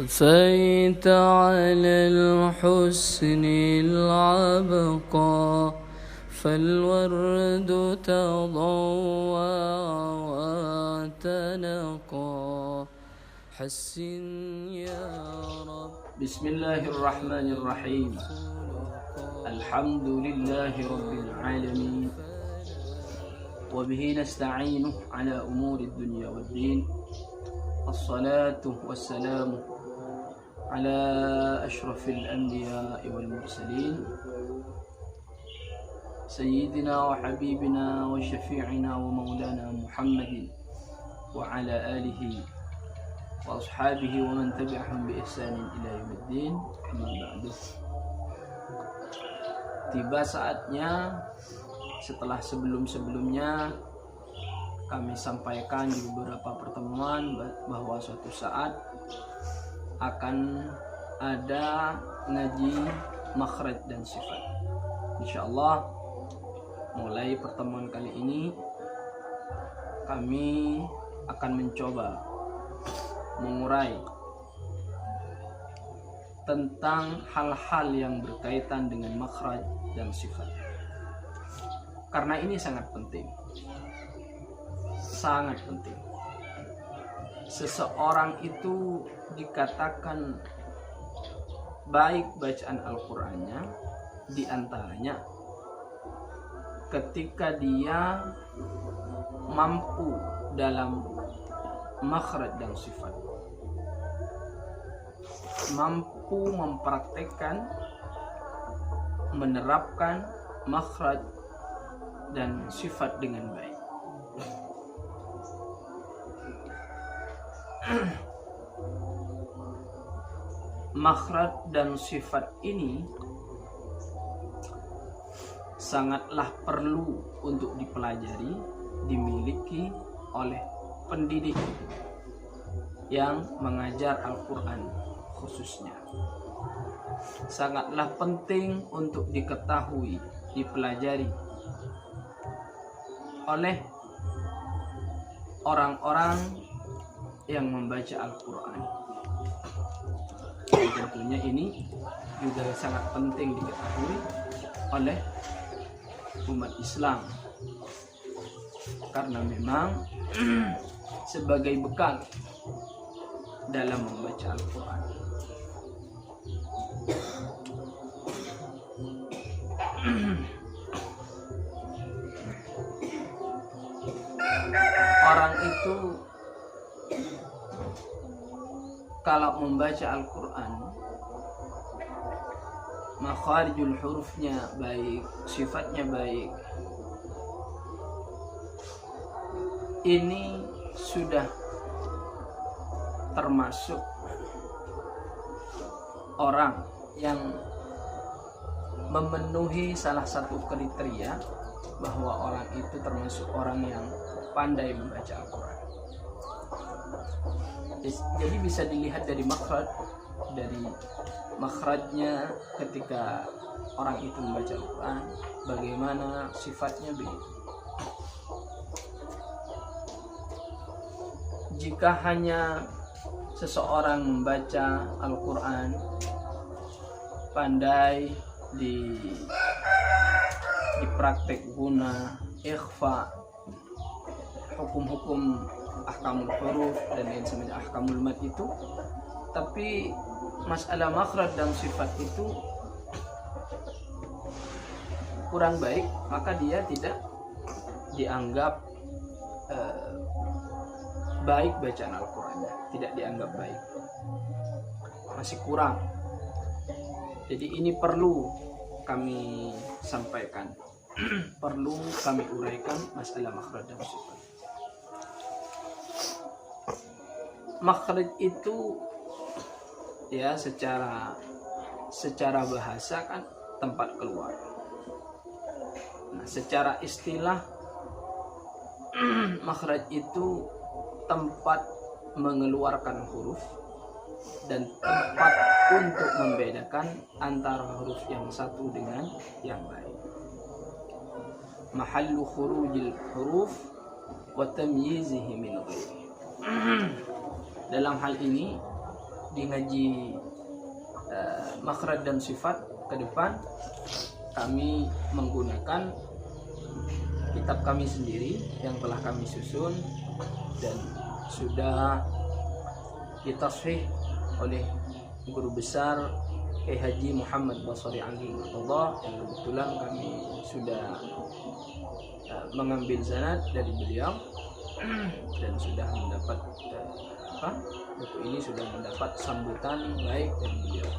أثيت على الحسن العبقى فالورد تضوى وتنقى حسن يا رب. بسم الله الرحمن الرحيم. الحمد لله رب العالمين وبه نستعين على أمور الدنيا والدين. الصلاة والسلام على أشرف الأنبياء والمرسلين سيدنا وحبيبنا وشفيعنا ومولانا محمد وعلى آله وأصحابه ومن تبعهم بإحسان إلى يوم الدين. أما بعد. Tiba saatnya setelah sebelumnya kami sampaikan di beberapa pertemuan bahwa suatu saat akan ada ngaji makhraj dan sifat. Insyaallah mulai pertemuan kali ini kami akan mencoba mengurai tentang hal-hal yang berkaitan dengan makhraj dan sifat. Karena ini sangat penting. Sangat penting. Seseorang itu dikatakan baik bacaan Al-Qur'annya di antaranya ketika dia mampu dalam makhraj dan sifat, mampu mempraktekkan, menerapkan makhraj dan sifat dengan baik. Makhraj dan sifat ini sangatlah perlu untuk dipelajari, dimiliki oleh pendidik yang mengajar Al-Quran khususnya. Sangatlah penting untuk diketahui, dipelajari oleh orang-orang yang membaca Al-Quran. Tentunya ini juga sangat penting diketahui oleh umat Islam, karena memang sebagai bekal dalam membaca Al-Quran. Orang itu kalau membaca Al-Quran, makharijul hurufnya baik, sifatnya baik, ini sudah termasuk orang yang memenuhi salah satu kriteria bahwa orang itu termasuk orang yang pandai membaca Al-Quran. Jadi bisa dilihat dari makhrajnya ketika orang itu membaca Al-Quran, bagaimana sifatnya begitu. Jika hanya seseorang membaca Al-Quran, pandai di praktek guna, ikhfa, hukum-hukum ahkamul huruf dan lain sebagainya, ahkamul mad itu, tapi masalah makhraj dan sifat itu kurang baik, maka dia tidak dianggap baik bacaan Al-Qurannya, tidak dianggap baik, masih kurang. Jadi ini perlu kami sampaikan, perlu kami uraikan masalah makhraj dan sifat. Makhraj itu ya secara bahasa kan tempat keluar. Nah, secara istilah makhraj itu tempat mengeluarkan huruf dan tempat untuk membedakan antara huruf yang satu dengan yang lain. Mahallu khurujil huruf wa tamyizihi min ghairi. Dalam hal ini di ngaji makhraj dan sifat ke depan kami menggunakan kitab kami sendiri yang telah kami susun dan sudah ditashih oleh guru besar Kiai Haji Muhammad Basri Ali Murtada, yang kebetulan kami sudah mengambil sanad dari beliau dan sudah mendapat buku ini sudah mendapat sambutan baik dari beliau,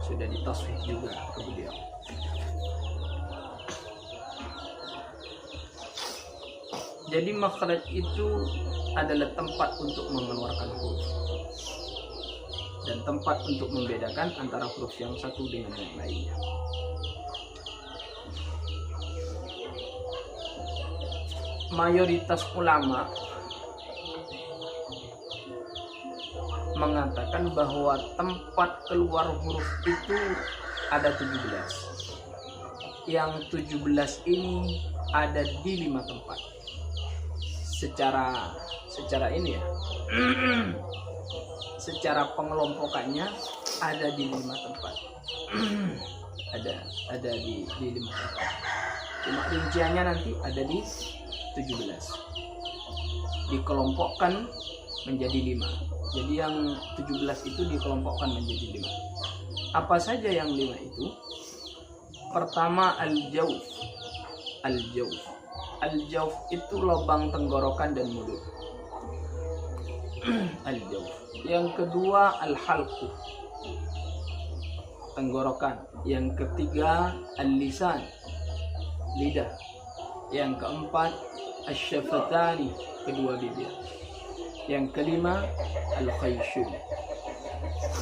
sudah ditashih juga ke beliau. Jadi makhraj itu adalah tempat untuk mengeluarkan huruf dan tempat untuk membedakan antara huruf yang satu dengan yang lainnya. Mayoritas ulama mengatakan bahwa tempat keluar huruf itu ada 17. Yang 17 ini ada di 5 tempat. Secara ini ya. Secara pengelompokannya ada di 5 tempat. ada di 5 tempat. Cuma rinciannya nanti ada di 17. Dikelompokkan menjadi 5. Jadi yang 17 itu dikelompokkan menjadi 5. Apa saja yang 5 itu? Pertama al-jawf. Al-jawf. Al-jawf itu lubang tenggorokan dan mulut. Al-jawf. Yang kedua al-halqu, tenggorokan. Yang ketiga al-lisan, lidah. Yang keempat asy-syafatani, kedua bibir. Yang kelima al-khayshum,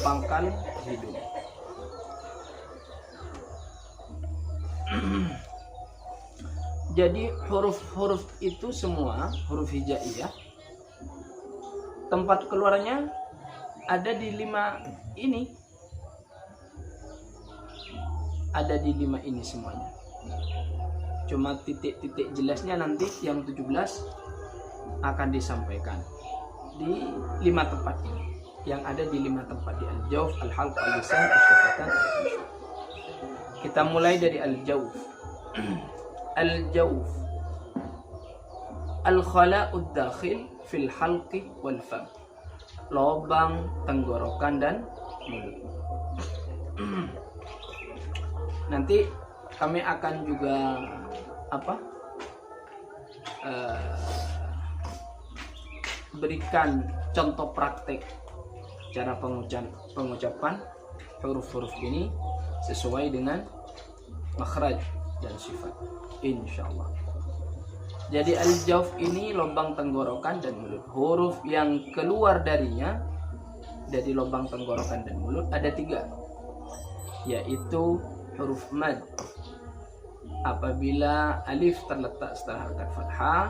pangkal hidung. Jadi huruf-huruf itu semua huruf hijaiyah, tempat keluarnya ada di 5 ini. Ada di 5 ini semuanya. Cuma titik-titik jelasnya nanti yang 17 akan disampaikan di 5 tempat ini. Yang ada di 5 tempat, di al-jawf, al-halq, al-lisan, al-syafatan, al-khayshum. Kita mulai dari al-jawf. Al-jawf al-khala'ud dakhil fil halqi wal fam, lubang tenggorokan dan mulut. Nanti kami akan juga berikan contoh praktek cara pengucapan huruf-huruf ini sesuai dengan makhraj dan sifat, insyaallah. Jadi al-jawf ini lubang tenggorokan dan mulut. Huruf yang keluar darinya dari lubang tenggorokan dan mulut ada 3, yaitu huruf mad. Apabila alif terletak setelah harakat fathah,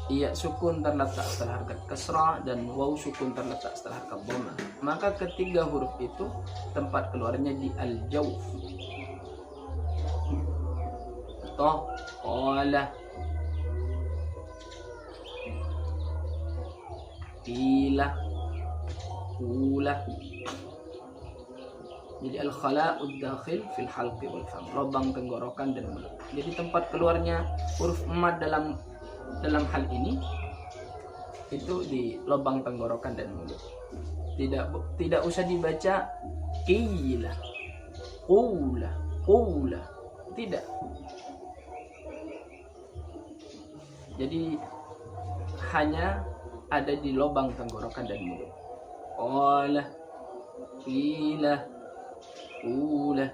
ya sukun terletak setelah harakat kasrah, dan waw sukun terletak setelah harakat dhammah, maka ketiga huruf itu tempat keluarnya di al-jawf. Toh, qala, qila, qula. Jadi al-khala'ud dakhil fil halqi wal fam, lubang tenggorokan dan mulut. Jadi tempat keluarnya huruf mad dalam hal ini itu di lubang tenggorokan dan mulut. Tidak usah dibaca qila, qula, qula. Tidak. Jadi hanya ada di lubang tenggorokan dan mulut. Qala, qila, qula.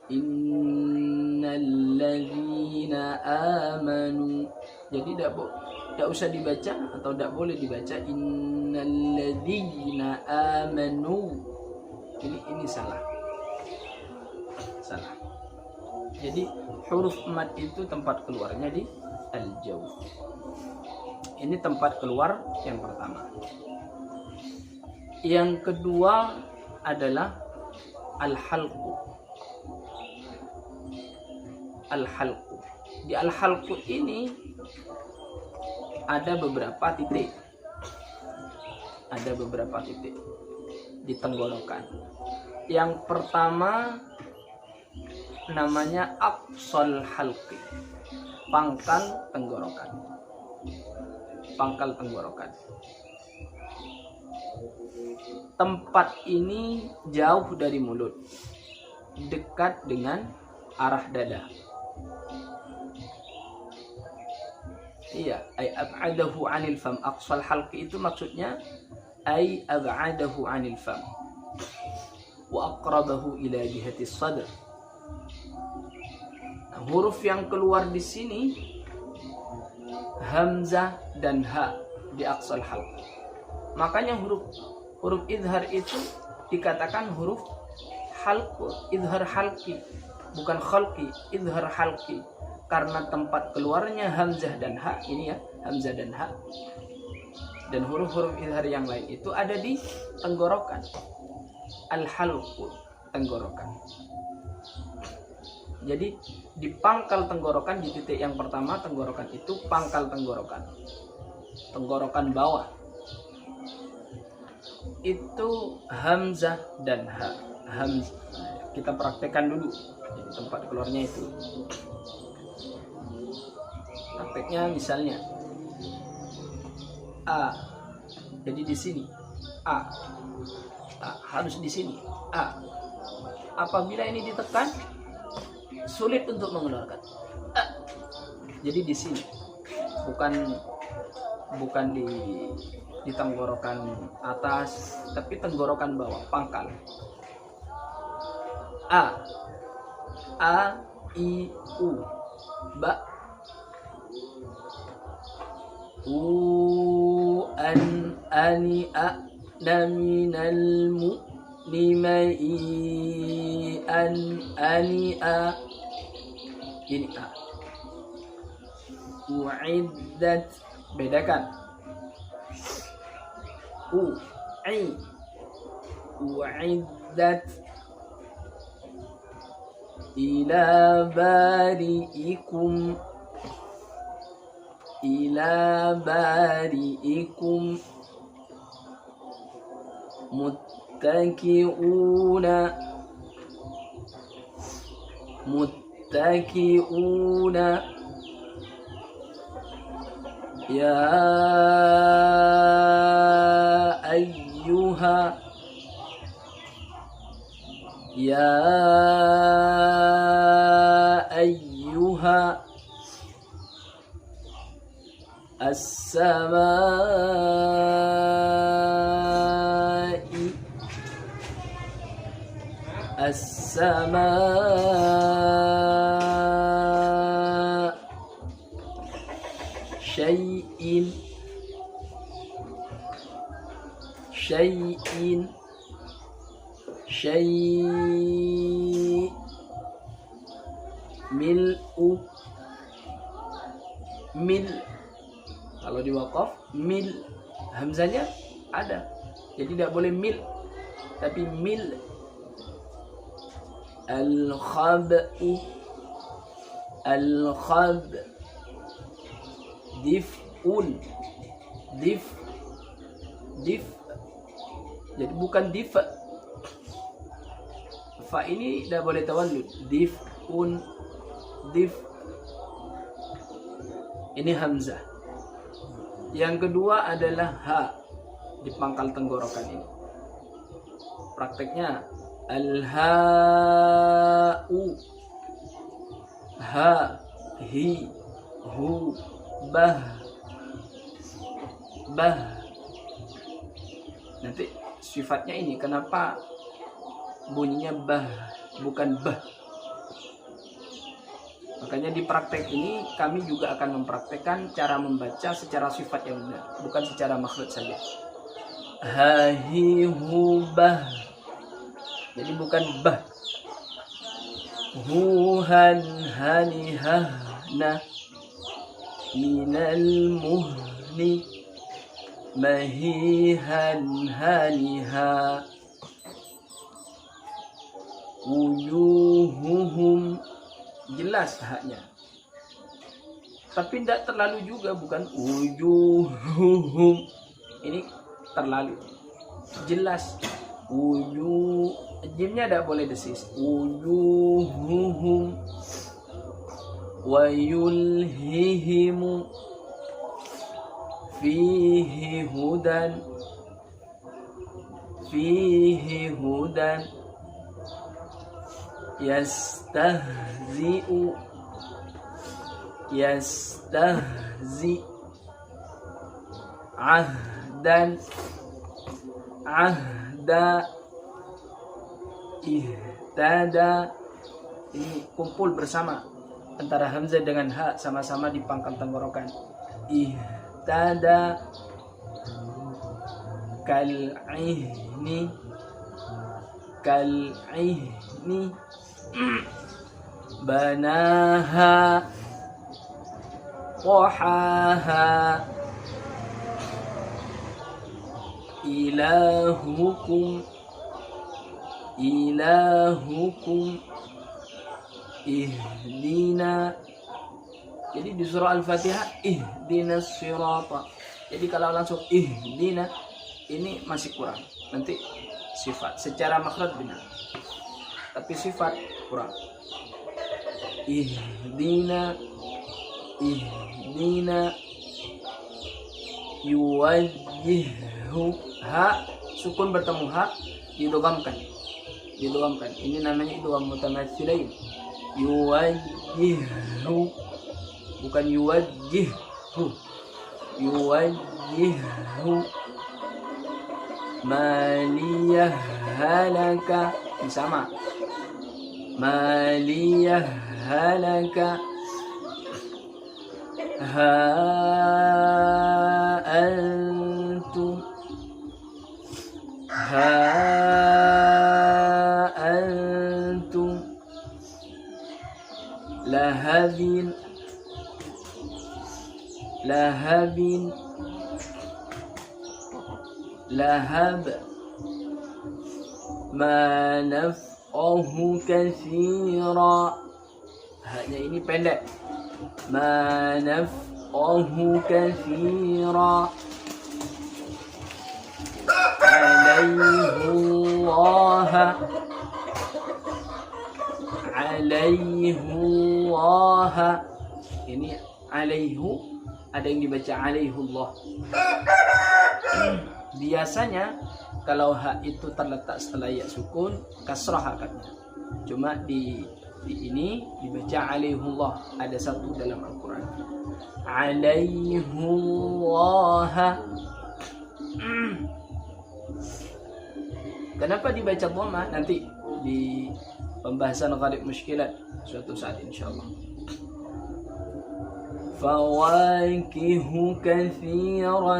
Innal ladzina amanu. Jadi tidak usah dibaca atau tidak boleh dibaca innal ladzina amanu. Ini salah. Jadi huruf mad itu tempat keluarnya di al-jawf. Ini tempat keluar yang pertama. Yang kedua adalah al-halqu. Al-halqu. Di al-halqu ini ada beberapa titik. Ada beberapa titik di tenggorokan. Yang pertama namanya aqsal halqi, pangkal tenggorokan. Pangkal tenggorokan. Tempat ini jauh dari mulut, dekat dengan arah dada. Iya, ay ab'adahu 'anil fam. Aqsal halqi itu maksudnya ay ab'adahu 'anil fam wa aqrabahu ila jihati sadr. Nah, huruf yang keluar di sini hamzah dan ha di aqsal halqi. Makanya huruf idhar itu dikatakan huruf halq, idhar halqi, bukan khalqi, idhar halqi. Karena tempat keluarnya hamzah dan ha, ini ya, hamzah dan ha. Dan huruf-huruf idhar yang lain itu ada di tenggorokan. Al-halqu, tenggorokan. Jadi di pangkal tenggorokan, di titik yang pertama tenggorokan itu pangkal tenggorokan. Tenggorokan bawah. Itu hamzah dan ha. Hamzah. Kita praktekkan dulu. Jadi tempat keluarnya itu. Prakteknya misalnya a, jadi di sini a, harus di sini a. Apabila ini ditekan sulit untuk mengeluarkan a. Jadi di sini bukan di tenggorokan atas, tapi tenggorokan bawah, pangkal. A, I, U, ba, ani, a, na, minal, mu, nimai, ani, a. Ini a. U'iddat, bedakan. U'iddat ila bari'ikum, muttaki'una ya ayyuha as-sama syai'in mil'u, mil. Kalau di waqaf mil, hamzanya ada, jadi tidak boleh mil, tapi mil. Al-khab'u, dif'un, dif, jadi bukan dif. Fa ini tidak boleh tawallud. Dif'un, dif. Ini hamzah. Yang kedua adalah ha di pangkal tenggorokan ini. Prakteknya al-ha'u, ha, hi, hu, bah. Nanti sifatnya ini kenapa bunyinya bah bukan bah. Makanya di praktek ini kami juga akan mempraktekkan cara membaca secara sifat yang benar, bukan secara makhraj saja. Ha-hi, hu, bah. Jadi bukan bah. Hu, han, hani, ha, na, minal, muhni, mahihan, haniha, wujuhuhum. Jelas haknya. Tapi tidak terlalu juga, bukan wujuhuhum. Ini terlalu jelas. Jimnya tidak boleh desis. Wujuhuhum wa yulhihimu fihi hudan yastahzi ahda ihtada. Ini kumpul bersama antara hamzah dengan ha, sama-sama di pangkal tenggorokan. Ihtada kal'ihni banaha wahaha ilahukum ihdina. Jadi di surah Al-Fatihah ihdinas sirata. Jadi kalau langsung ihdina ini masih kurang. Nanti sifat secara makhraj benar, tapi sifat kurang. Ihdina yuwajjihu, ha sukun bertemu ha didogamkan. Ini namanya idgham mutamatsilain. Yuwajjihu, bukan yuwajjihu. Maliyah halaka, sama. Maliyah halaka ha antum lahab ma naf'ahu katsira. Hanya ini pendek. Ma naf'ahu katsira alayhullaha. Ini alaihu, ada yang dibaca alaihullah. Biasanya kalau ha itu terletak setelah ya sukun, kasrah hakatnya. Cuma di ini dibaca alaihullah, ada satu dalam Al-Quran. Alaihullah. Kenapa dibaca dhamma? Nanti di pembahasan gharib muskilat suatu saat insyaallah. Fawakihu kathirah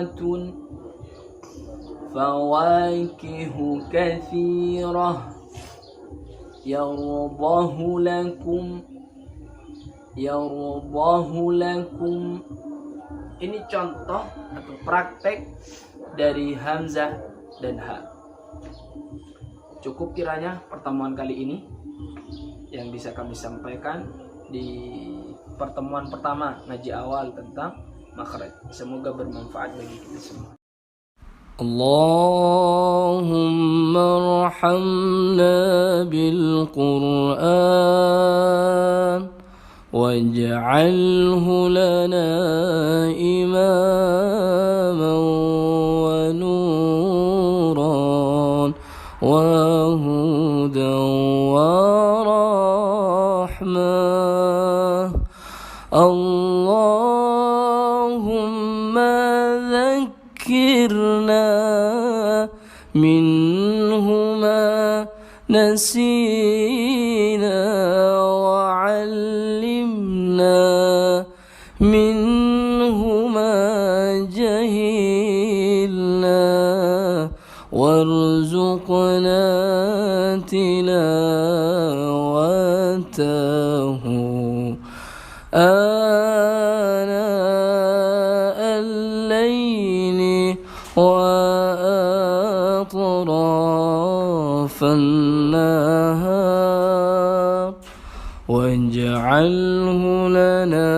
yardahu lakum. Ini contoh atau praktek dari hamzah dan ha. Cukup kiranya pertemuan kali ini yang bisa kami sampaikan di pertemuan pertama ngaji awal tentang makhraj. Semoga bermanfaat bagi kita semua. Allahumma arhamna bil Qur'an waj'alhu lana imaman wa nuran wa hudan wa rahmah. Allahumma dhakkirna minhuma nasina wa 'allimna minhuma jahilna warzuqna tilawatahu ana al-layli wa atrafan nahar waj'alhu lana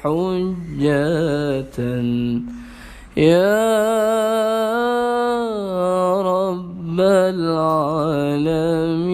حجة يا رب العالمين.